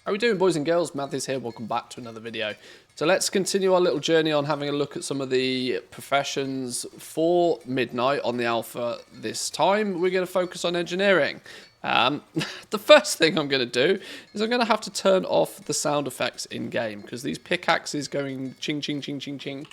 How are we doing, boys and girls? Manthieus here, welcome back to another video. So let's continue our little journey on having a look at some of the professions for Midnight on the alpha this time. We're going to focus on engineering. The first thing I'm going to do is I'm going to have to turn off the sound effects in-game, because these pickaxes going ching, ching, ching, ching, ching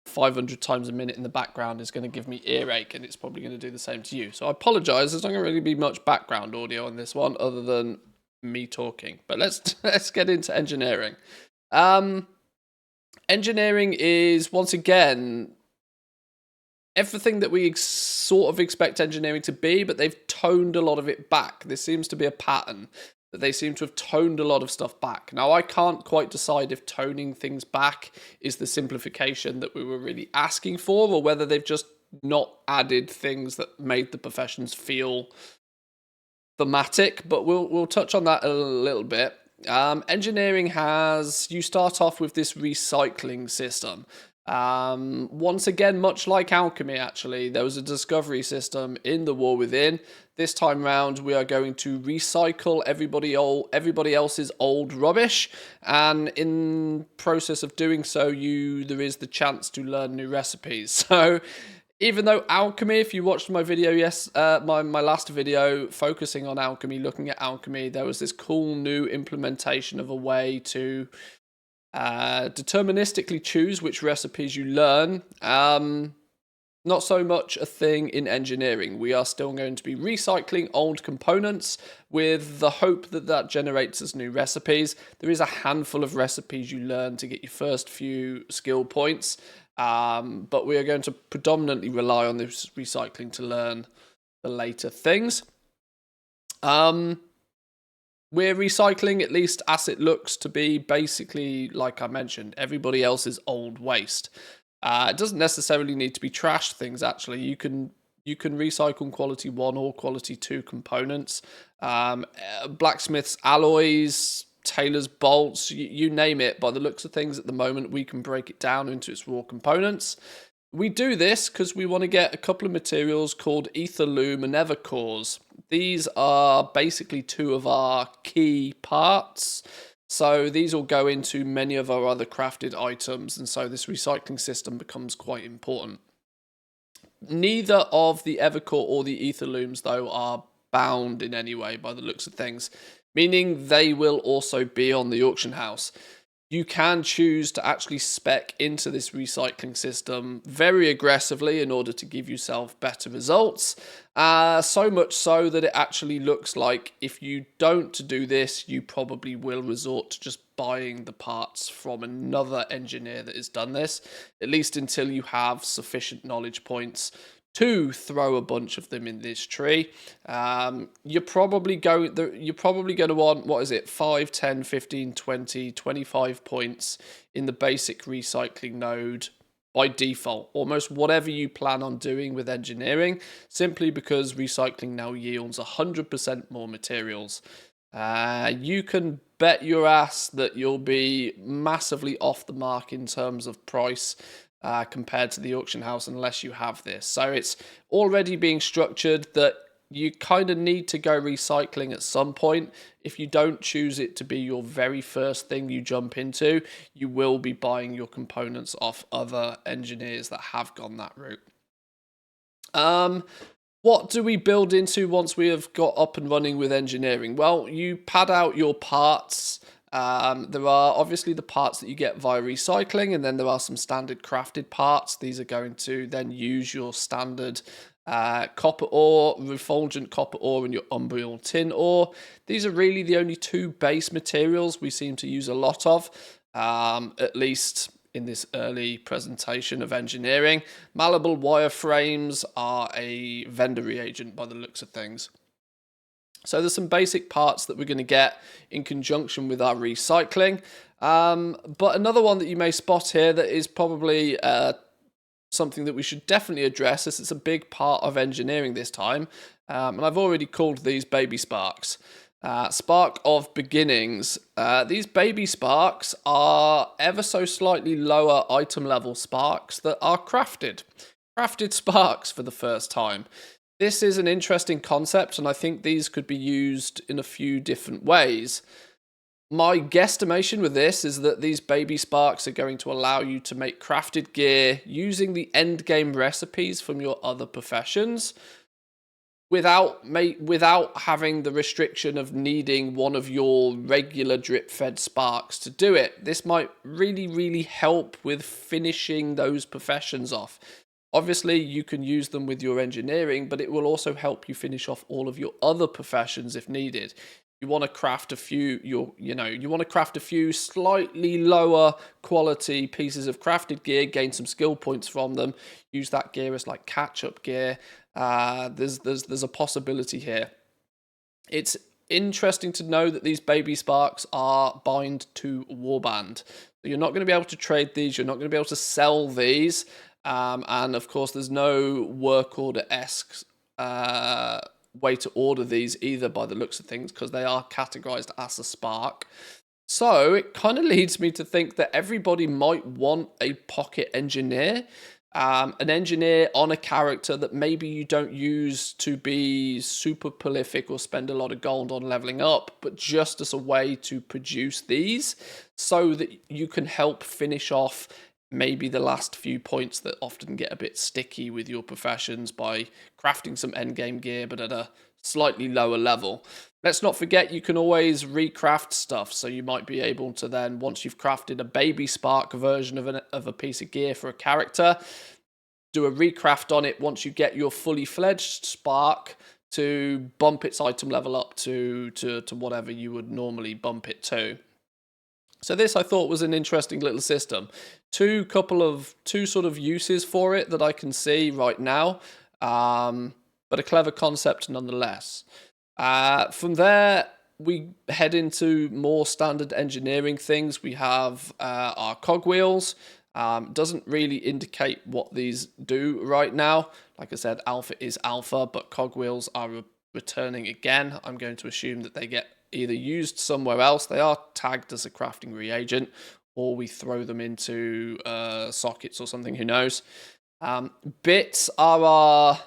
500 times a minute in the background is going to give me earache, and it's probably going to do the same to you. So I apologise, there's not going to really be much background audio on this one other than me talking. But let's get into engineering. Engineering is, once again, everything that we sort of expect engineering to be, but they've toned a lot of it back. There seems to be a pattern that they seem to have toned a lot of stuff back. Now, I can't quite decide if toning things back is the simplification that we were really asking for, or whether they've just not added things that made the professions feel thematic, but we'll touch on that a little bit. Engineering you start off with this recycling system. Once again, much like alchemy, actually, there was a discovery system in the War Within. This time round, we are going to recycle everybody else's old rubbish, and in process of doing so, there is the chance to learn new recipes. So, even though alchemy, if you watched my video, my last video focusing on alchemy, looking at alchemy, there was this cool new implementation of a way to deterministically choose which recipes you learn. Not so much a thing in engineering. We are still going to be recycling old components with the hope that that generates us new recipes. There is a handful of recipes you learn to get your first few skill points, but we are going to predominantly rely on this recycling to learn the later things. We're recycling, at least as it looks, to be basically, like I mentioned, everybody else's old waste. It doesn't necessarily need to be trash things, actually. You can recycle quality 1 or quality 2 components. Blacksmith's alloys, tailor's bolts, you name it. By the looks of things at the moment, we can break it down into its raw components. We do this because we want to get a couple of materials called ether loom and evercores. These are basically 2 of our key parts. So these will go into many of our other crafted items, and so this recycling system becomes quite important. Neither of the evercore or the ether looms, though, are bound in any way by the looks of things, meaning they will also be on the auction house. You can choose to actually spec into this recycling system very aggressively in order to give yourself better results. So much so that it actually looks like if you don't do this, you probably will resort to just buying the parts from another engineer that has done this, at least until you have sufficient knowledge points to throw a bunch of them in this tree. You're probably going to want, what is it, 5, 10, 15, 20, 25 points in the basic recycling node by default. Almost whatever you plan on doing with engineering, simply because recycling now yields 100% more materials. You can bet your ass that you'll be massively off the mark in terms of price compared to the auction house unless you have this. So it's already being structured that you kind of need to go recycling at some point. If you don't choose it to be your very first thing you jump into, you will be buying your components off other engineers that have gone that route. What do we build into once we have got up and running with engineering? Well, you pad out your parts. There are obviously the parts that you get via recycling, and then there are some standard crafted parts. These are going to then use your standard copper ore, refulgent copper ore, and your umbral tin ore. These are really the only 2 base materials we seem to use a lot of, at least in this early presentation of engineering. Malleable wireframes are a vendor reagent by the looks of things. So there's some basic parts that we're going to get in conjunction with our recycling. But another one that you may spot here that is probably something that we should definitely address, as it's a big part of engineering this time. And I've already called these baby sparks. Spark of beginnings. These baby sparks are ever so slightly lower item level sparks that are crafted sparks for the first time. This is an interesting concept, and I think these could be used in a few different ways. My guesstimation with this is that these baby sparks are going to allow you to make crafted gear using the end game recipes from your other professions without having the restriction of needing one of your regular drip fed sparks to do it. This might really help with finishing those professions off. Obviously, you can use them with your engineering, but it will also help you finish off all of your other professions if needed. You want to craft a few you want to craft a few slightly lower quality pieces of crafted gear, gain some skill points from them, use that gear as like catch-up gear. There's a possibility here. It's interesting to know that these baby sparks are bind to warband. So you're not going to be able to trade these, you're not going to be able to sell these. And of course, there's no work order-esque way to order these either by the looks of things, because they are categorized as a spark. So it kind of leads me to think that everybody might want a pocket engineer, an engineer on a character that maybe you don't use to be super prolific or spend a lot of gold on leveling up, but just as a way to produce these so that you can help finish off maybe the last few points that often get a bit sticky with your professions by crafting some endgame gear but at a slightly lower level. Let's not forget you can always recraft stuff, so you might be able to then, once you've crafted a baby spark version of a piece of gear for a character, do a recraft on it once you get your fully fledged spark to bump its item level up to whatever you would normally bump it to. So this I thought was an interesting little system. Two sort of uses for it that I can see right now, but a clever concept nonetheless. From there, we head into more standard engineering things. We have our cogwheels. Doesn't really indicate what these do right now. Like I said, alpha is alpha, but cogwheels are returning again. I'm going to assume that they get either used somewhere else, they are tagged as a crafting reagent, or we throw them into sockets or something, who knows. Bits are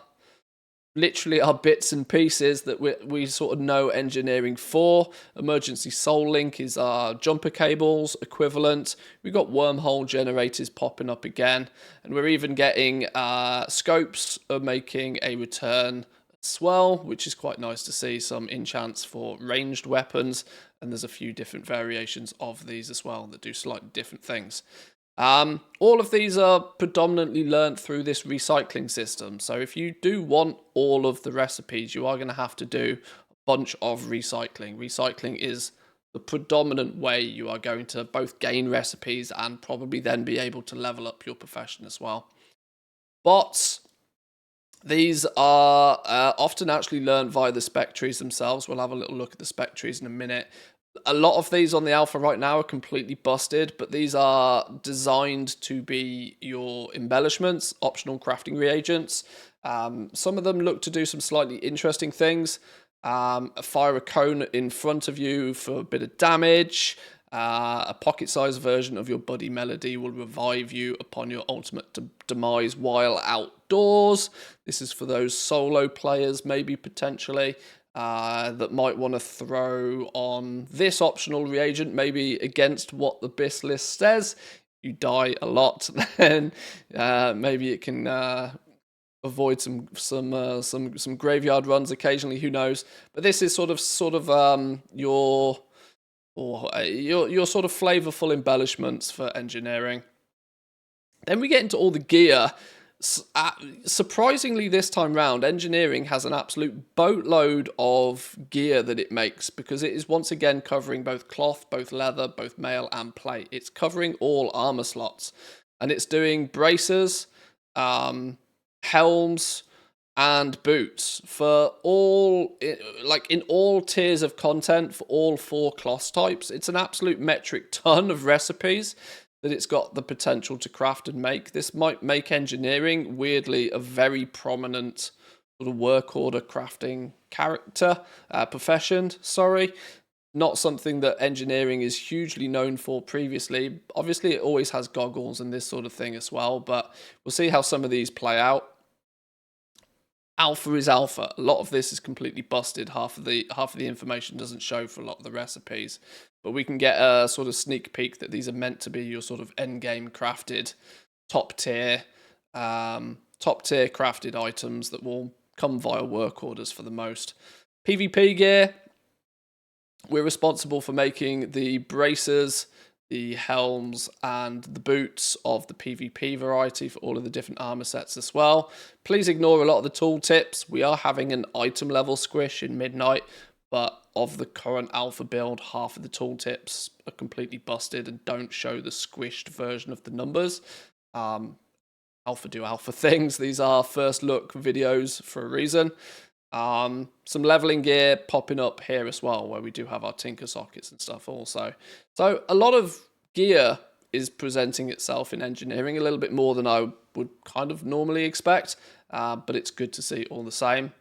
literally our bits and pieces that we sort of know engineering for. Emergency soul link is our jumper cables equivalent. We've got wormhole generators popping up again, and we're even getting scopes are making a return as well, which is quite nice to see. Some enchants for ranged weapons, and there's a few different variations of these as well that do slightly different things. All of these are predominantly learnt through this recycling system. So if you do want all of the recipes, you are going to have to do a bunch of recycling. Recycling is the predominant way you are going to both gain recipes and probably then be able to level up your profession as well. Bots, these are often actually learned via the spec trees themselves. We'll have a little look at the spec trees in a minute. A lot of these on the alpha right now are completely busted, but these are designed to be your embellishments, optional crafting reagents. Some of them look to do some slightly interesting things. Fire a cone in front of you for a bit of damage. A pocket-sized version of your buddy melody will revive you upon your ultimate demise while outdoors. This is for those solo players, maybe potentially, that might want to throw on this optional reagent, maybe against what the BIS list says. You die a lot, then maybe it can avoid some graveyard runs occasionally. Who knows? But this is sort of your sort of flavorful embellishments for engineering. Then we get into all the gear. Surprisingly, this time round, engineering has an absolute boatload of gear that it makes, because it is once again covering both cloth, both leather, both mail and plate. It's covering all armor slots, and it's doing bracers, helms, and boots for all, like in all tiers of content for all 4 cloth types. It's an absolute metric ton of recipes that it's got the potential to craft and make. This might make engineering, weirdly, a very prominent sort of work order crafting profession. Not something that engineering is hugely known for previously. Obviously, it always has goggles and this sort of thing as well, but we'll see how some of these play out. Alpha is alpha. A lot of this is completely busted. Half of the information doesn't show for a lot of the recipes. but we can get a sort of sneak peek that these are meant to be your sort of end game crafted top tier crafted items that will come via work orders for the most. PvP gear, we're responsible for making the bracers, the helms, and the boots of the PvP variety for all of the different armor sets as well. Please ignore a lot of the tooltips. We are having an item level squish in Midnight, but of the current alpha build, half of the tooltips are completely busted and don't show the squished version of the numbers. Alpha do alpha things. These are first look videos for a reason. Some leveling gear popping up here as well, where we do have our tinker sockets and stuff also. So a lot of gear is presenting itself in engineering, a little bit more than I would kind of normally expect, but it's good to see all the same.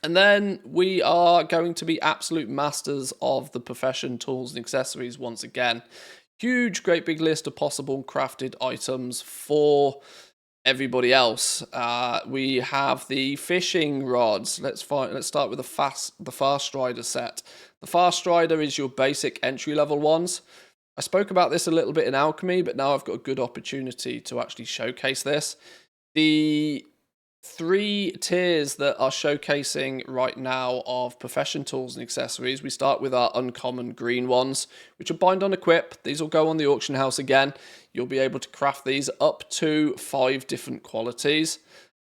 And then we are going to be absolute masters of the profession tools and accessories once again. Huge, great big list of possible crafted items for everybody else. We have the fishing rods. Let's start with the Fast Strider set. The Fast Strider is your basic entry level ones. I spoke about this a little bit in Alchemy, but now I've got a good opportunity to actually showcase this. The 3 tiers that are showcasing right now of profession tools and accessories. We start with our uncommon green ones, which are bind on equip. These will go on the auction house again. You'll be able to craft these up to 5 different qualities,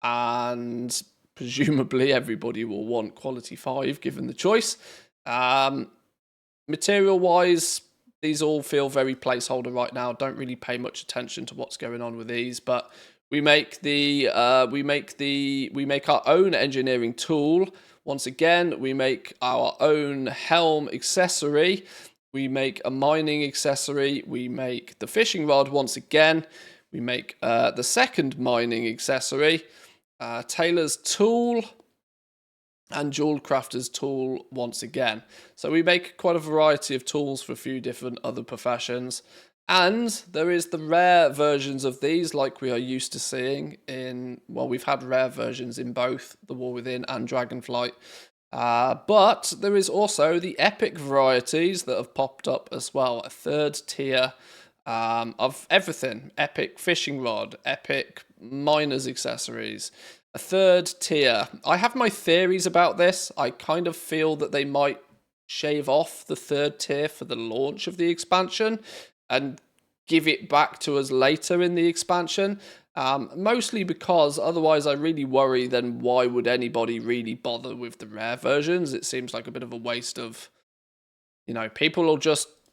and presumably everybody will want quality 5 given the choice. Material wise, these all feel very placeholder right now. Don't really pay much attention to what's going on with these, but we make our own engineering tool. Once again, we make our own helm accessory. We make a mining accessory. We make the fishing rod once again. We make the second mining accessory, tailor's tool, and jewel crafter's tool once again. So we make quite a variety of tools for a few different other professions. And there is the rare versions of these, like we are used to seeing in, well, we've had rare versions in both The War Within and Dragonflight. But there is also the epic varieties that have popped up as well. A 3rd tier of everything. Epic fishing rod, epic miner's accessories. A 3rd tier. I have my theories about this. I kind of feel that they might shave off the 3rd tier for the launch of the expansion and give it back to us later in the expansion. Mostly because otherwise I really worry, then why would anybody really bother with the rare versions? It seems like a bit of a waste of,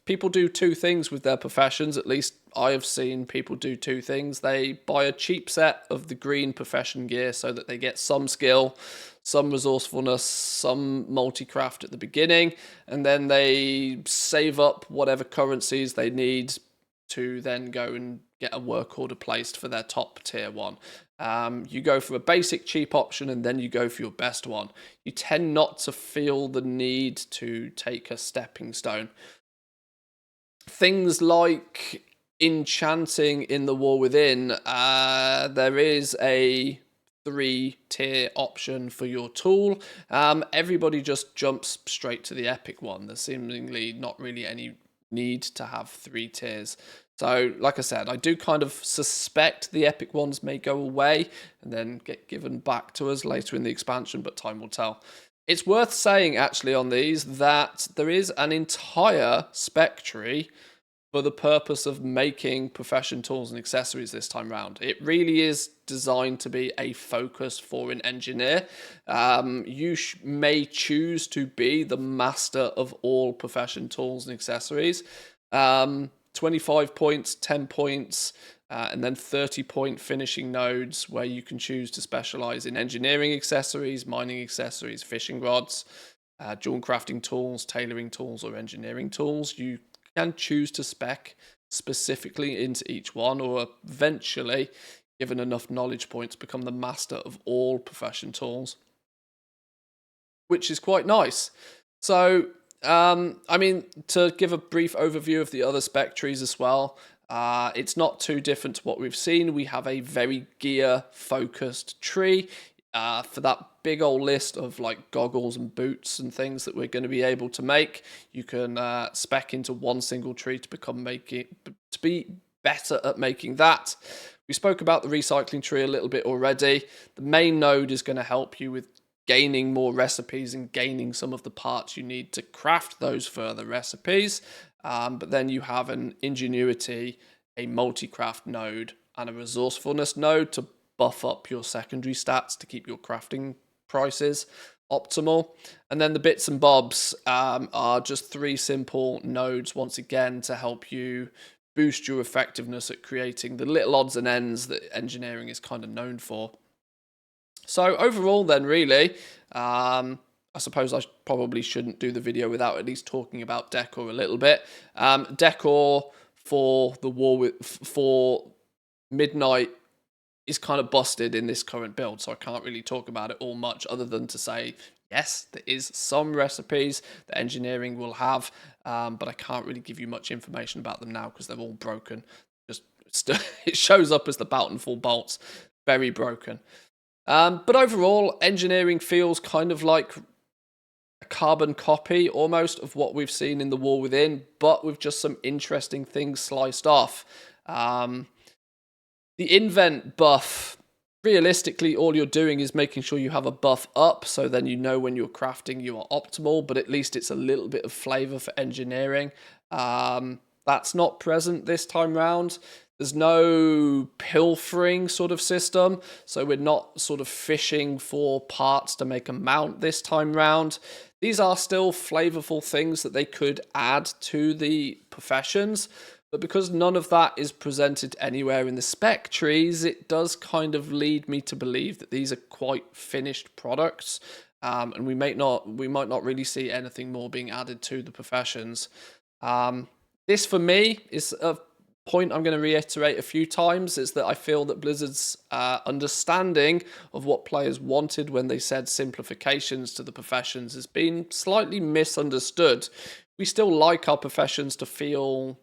people do 2 things with their professions. At least I have seen people do 2 things. They buy a cheap set of the green profession gear so that they get some skill, some resourcefulness, some multi-craft at the beginning, and then they save up whatever currencies they need to then go and get a work order placed for their top tier one. You go for a basic cheap option and then you go for your best one. You tend not to feel the need to take a stepping stone. Things like enchanting in The War Within, there is a 3-tier option for your tool. Everybody just jumps straight to the epic one. There's seemingly not really any need to have 3 tiers. So, like I said, I do kind of suspect the epic ones may go away and then get given back to us later in the expansion, but time will tell. It's worth saying, actually, on these, that there is an entire spec tree for the purpose of making profession tools and accessories this time round. It really is designed to be a focus for an engineer. You may choose to be the master of all profession tools and accessories. 25 points, 10 points, and then 30-point finishing nodes where you can choose to specialize in engineering accessories, mining accessories, fishing rods, jewel crafting tools, tailoring tools, or engineering tools. You can choose to spec specifically into each one, or eventually, given enough knowledge points, become the master of all profession tools, which is quite nice. So, to give a brief overview of the other spec trees as well, it's not too different to what we've seen. We have a very gear-focused tree. for that big old list of like goggles and boots and things that we're going to be able to make, you can spec into one single tree to be better at making that. We spoke about the recycling tree a little bit already. The main node is going to help you with gaining more recipes and gaining some of the parts you need to craft those further recipes. But then you have an ingenuity, a multi-craft node, and a resourcefulness node to buff up your secondary stats to keep your crafting prices optimal. And then the bits and bobs are just 3 simple nodes, once again, to help you boost your effectiveness at creating the little odds and ends that engineering is kind of known for. So overall then, really, I suppose I probably shouldn't do the video without at least talking about decor a little bit. Decor for the for Midnight is kind of busted in this current build, so I can't really talk about it all much other than to say, yes, there is some recipes that engineering will have, but I can't really give you much information about them now because they're all broken. It shows up as the Bountiful bolts, very broken. But overall, engineering feels kind of like a carbon copy almost of what we've seen in the War Within, but with just some interesting things sliced off. The invent buff, realistically, all you're doing is making sure you have a buff up, so then you know when you're crafting you are optimal, but at least it's a little bit of flavor for engineering. That's not present this time round. There's no pilfering sort of system, so we're not sort of fishing for parts to make a mount this time round. These are still flavorful things that they could add to the professions, but because none of that is presented anywhere in the spec trees, it does kind of lead me to believe that these are quite finished products, and we might not really see anything more being added to the professions. This for me is a point I'm going to reiterate a few times, is that I feel that Blizzard's understanding of what players wanted when they said simplifications to the professions has been slightly misunderstood. We still like our professions to feel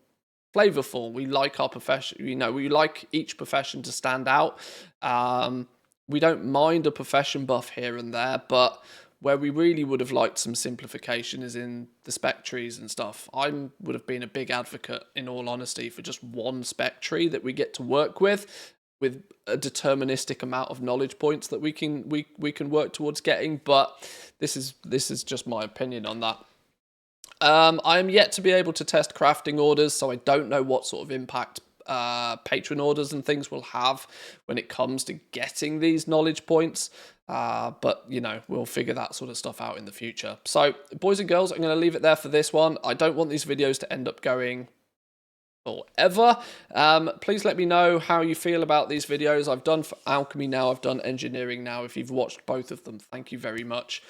flavorful. We like our profession, we like each profession to stand out. We don't mind a profession buff here and there, but where we really would have liked some simplification is in the spec trees and stuff. I would have been a big advocate, in all honesty, for just one spec tree that we get to work with a deterministic amount of knowledge points that we can work towards getting. But this is just my opinion on that. I am yet to be able to test crafting orders, so I don't know what sort of impact patron orders and things will have when it comes to getting these knowledge points. But, we'll figure that sort of stuff out in the future. So, boys and girls, I'm going to leave it there for this one. I don't want these videos to end up going forever. Please let me know how you feel about these videos. I've done for alchemy now, I've done engineering now. If you've watched both of them, thank you very much.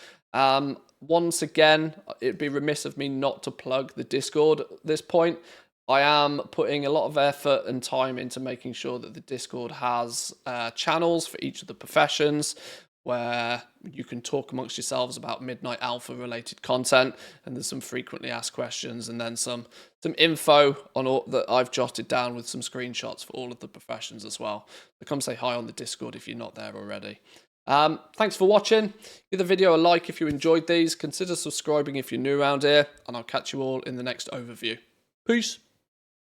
Once again, it'd be remiss of me not to plug the Discord at this point. I am putting a lot of effort and time into making sure that the Discord has channels for each of the professions where you can talk amongst yourselves about Midnight Alpha related content, and there's some frequently asked questions, and then some info on all that I've jotted down with some screenshots for all of the professions as well. So come say hi on the Discord if you're not there already. Thanks for watching. Give the video a like if you enjoyed these. Consider subscribing if you're new around here, and I'll catch you all in the next overview. Peace.